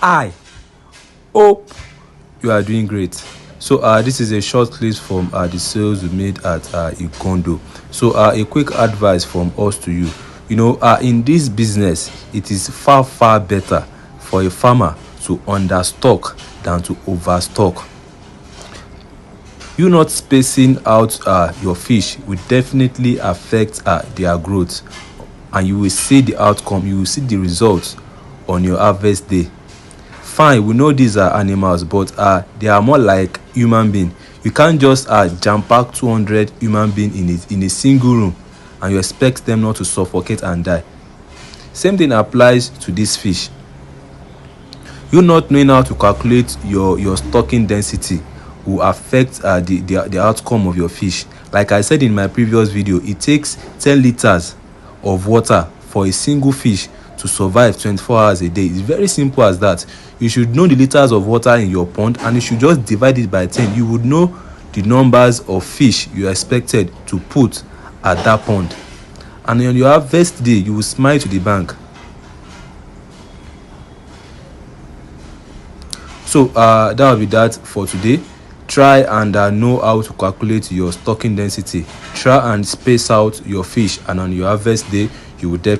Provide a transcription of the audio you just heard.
I hope you are doing great. So this is a short clip from the sales we made at Igando. So a quick advice from us to you. In this business, it is far better for a farmer to understock than to overstock. You not spacing out your fish will definitely affect their growth, and you will see the outcome, you will see the results on your harvest day. Fine, we know these are animals, but they are more like human being. You can't just jam pack 200 human being in a single room and you expect them not to suffocate and die. Same thing applies to this fish. You not knowing how to calculate your stocking density will affect the outcome of your fish. Like I said in my previous video, it takes 10 liters of water for a single fish to survive 24 hours a day. It's very simple as that. You should know the liters of water in your pond and you should just divide it by 10. You would know the numbers of fish you expected to put at that pond, and on your harvest day you will smile to the bank. So that will be that for today. Try and know how to calculate your stocking density. Try and space out your fish, and on your harvest day you will definitely